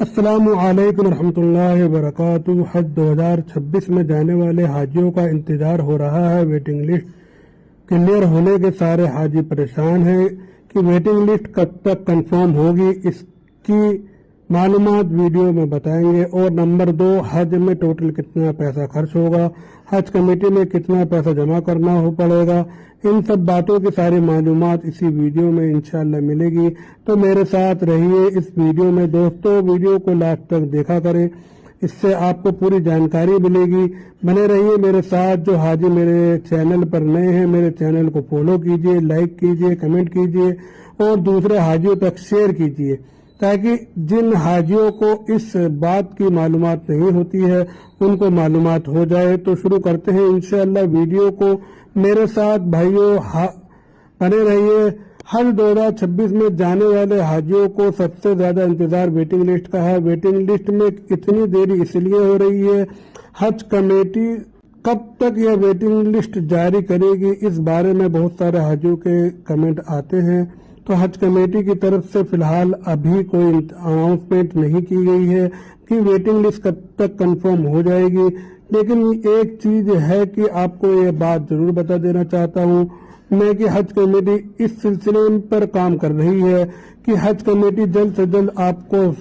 السلام علیکم ورحمۃ اللہ وبرکاتہ۔ حج 2026 میں جانے والے حاجیوں کا انتظار ہو رہا ہے۔ ویٹنگ لسٹ کلیئر ہونے کے سارے حاجی پریشان ہیں کہ ویٹنگ لسٹ کب تک کنفرم ہوگی، اس کی معلومات ویڈیو میں بتائیں گے۔ اور نمبر 2، حج میں ٹوٹل کتنا پیسہ خرچ ہوگا، حج کمیٹی میں کتنا پیسہ جمع کرنا پڑے گا، ان سب باتوں کی ساری معلومات اسی ویڈیو میں انشاءاللہ ملے گی۔ تو میرے ساتھ رہیے اس ویڈیو میں دوستو، ویڈیو کو لاسٹ تک دیکھا کریں، اس سے آپ کو پوری جانکاری ملے گی۔ بنے رہیے میرے ساتھ۔ جو حاجی میرے چینل پر نئے ہیں، میرے چینل کو فالو کیجئے، لائک کیجئے، کمنٹ کیجئے اور دوسرے حاجیوں تک شیئر کیجئے، تاکہ جن حاجیوں کو اس بات کی معلومات نہیں ہوتی ہے ان کو معلومات ہو جائے۔ تو شروع کرتے ہیں انشاءاللہ ویڈیو کو۔ میرے ساتھ بھائیوں بنے رہیے۔ حج 2026 میں جانے والے حاجیوں کو سب سے زیادہ انتظار ویٹنگ لسٹ کا ہے۔ ویٹنگ لسٹ میں اتنی دیری اس لیے ہو رہی ہے، حج کمیٹی کب تک یہ ویٹنگ لسٹ جاری کرے گی، اس بارے میں بہت سارے حاجیوں کے کمنٹ آتے ہیں۔ تو حج کمیٹی کی طرف سے فی الحال ابھی کوئی اناؤنسمنٹ نہیں کی گئی ہے کہ ویٹنگ لسٹ کب تک کنفرم ہو جائے گی، لیکن ایک چیز ہے کہ آپ کو یہ بات ضرور بتا دینا چاہتا ہوں میں کہ حج کمیٹی اس سلسلے پر کام کر رہی ہے کہ حج کمیٹی جلد سے جلد آپ کو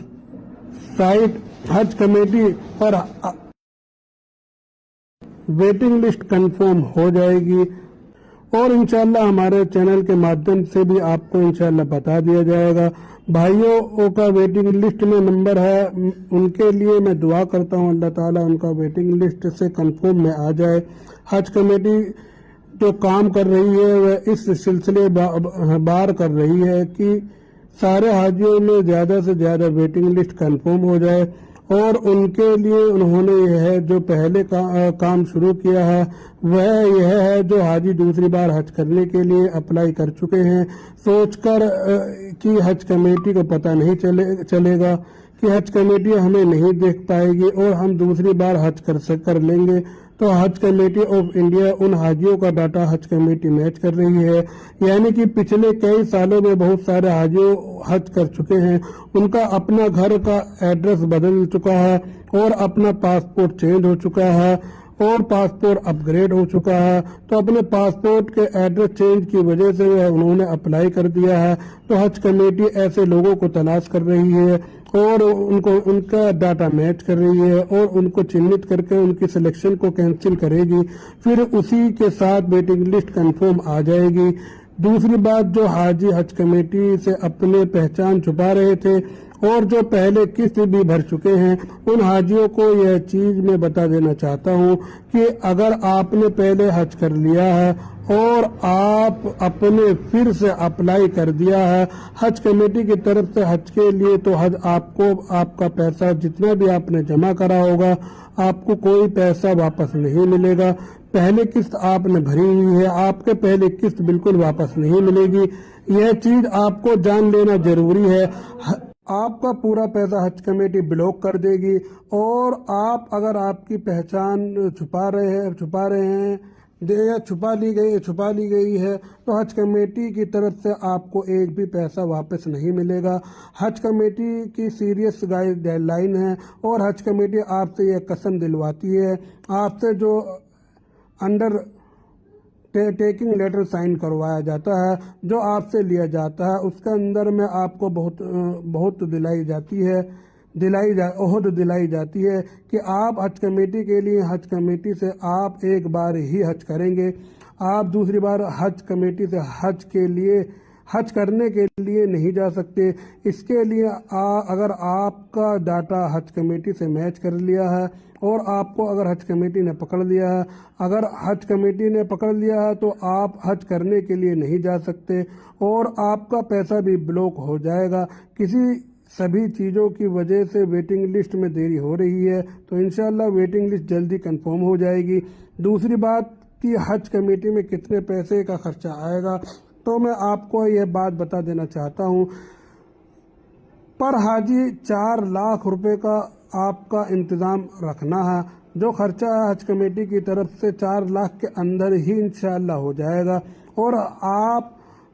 سائٹ حج کمیٹی پر ویٹنگ لسٹ کنفرم ہو جائے گی، اور انشاءاللہ ہمارے چینل کے مادھیم سے بھی آپ کو انشاءاللہ بتا دیا جائے گا۔ بھائیوں کا ویٹنگ لسٹ میں نمبر ہے، ان کے لیے میں دعا کرتا ہوں اللہ تعالیٰ ان کا ویٹنگ لسٹ سے کنفرم میں آ جائے۔ حج کمیٹی جو کام کر رہی ہے وہ اس سلسلے بار کر رہی ہے کہ سارے حاجیوں میں زیادہ سے زیادہ ویٹنگ لسٹ کنفرم ہو جائے، اور ان کے لیے انہوں نے یہ ہے جو پہلے کام شروع کیا ہے وہ یہ ہے جو حاجی دوسری بار حج کرنے کے لیے اپلائی کر چکے ہیں، سوچ کر کہ حج کمیٹی کو پتہ نہیں چلے گا کہ حج کمیٹی ہمیں نہیں دیکھ پائے گی اور ہم دوسری بار حج کر لیں گے، تو حج کمیٹی آف انڈیا ان حاجیوں کا ڈاٹا حج کمیٹی میچ کر رہی ہے۔ یعنی کہ پچھلے کئی سالوں میں بہت سارے حاجیوں حج کر چکے ہیں، ان کا اپنا گھر کا ایڈریس بدل چکا ہے اور اپنا پاسپورٹ چینج ہو چکا ہے اور پاسپورٹ اپ گریڈ ہو چکا ہے، تو اپنے پاسپورٹ کے ایڈریس چینج کی وجہ سے انہوں نے اپلائی کر دیا ہے۔ تو حج کمیٹی ایسے لوگوں کو تلاش کر رہی ہے اور ان کا ڈاٹا میچ کر رہی ہے اور ان کو چنت کر کے ان کی سلیکشن کو کینسل کرے گی، پھر اسی کے ساتھ ویٹنگ لسٹ کنفرم آ جائے گی۔ دوسری بات، جو حاجی حج کمیٹی سے اپنے پہچان چھپا رہے تھے اور جو پہلے قسط بھی بھر چکے ہیں، ان حاجیوں کو یہ چیز میں بتا دینا چاہتا ہوں کہ اگر آپ نے پہلے حج کر لیا ہے اور آپ اپنے پھر سے اپلائی کر دیا ہے حج کمیٹی کی طرف سے حج کے لیے، تو حج آپ کا پیسہ جتنا بھی آپ نے جمع کرا ہوگا آپ کو کوئی پیسہ واپس نہیں ملے گا۔ پہلے قسط آپ نے بھری ہوئی ہے، آپ کے پہلے قسط بالکل واپس نہیں ملے گی، یہ چیز آپ کو جان لینا ضروری ہے۔ آپ کا پورا پیسہ حج کمیٹی بلاک کر دے گی، اور آپ اگر آپ کی پہچان چھپا رہے ہیں یا چھپا لی گئی ہے تو حج کمیٹی کی طرف سے آپ کو ایک بھی پیسہ واپس نہیں ملے گا۔ حج کمیٹی کی سیریس گائیڈ لائن ہے، اور حج کمیٹی آپ سے یہ قسم دلواتی ہے، آپ سے جو انڈر ٹیکنگ لیٹر سائن کروایا جاتا ہے، جو آپ سے لیا جاتا ہے، اس کے اندر میں آپ کو بہت دلائی جاتی ہے کہ آپ حج کمیٹی کے لیے حج کمیٹی سے آپ ایک بار ہی حج کریں گے، آپ دوسری بار حج کمیٹی سے حج کرنے کے لیے نہیں جا سکتے۔ اس کے لیے اگر آپ کا ڈاٹا حج کمیٹی سے میچ کر لیا ہے اور آپ کو اگر حج کمیٹی نے پکڑ لیا ہے تو آپ حج کرنے کے لیے نہیں جا سکتے اور آپ کا پیسہ بھی بلاک ہو جائے گا۔ سبھی چیزوں کی وجہ سے ویٹنگ لسٹ میں دیری ہو رہی ہے، تو انشاءاللہ ویٹنگ لسٹ جلدی کنفرم ہو جائے گی۔ دوسری بات کہ حج کمیٹی میں کتنے پیسے کا خرچہ آئے گا، تو میں آپ کو یہ بات بتا دینا چاہتا ہوں، پر حاجی 4 لاکھ روپے کا آپ کا انتظام رکھنا ہے۔ جو خرچہ ہے حج کمیٹی کی طرف سے 4 لاکھ کے اندر ہی انشاءاللہ ہو جائے گا، اور آپ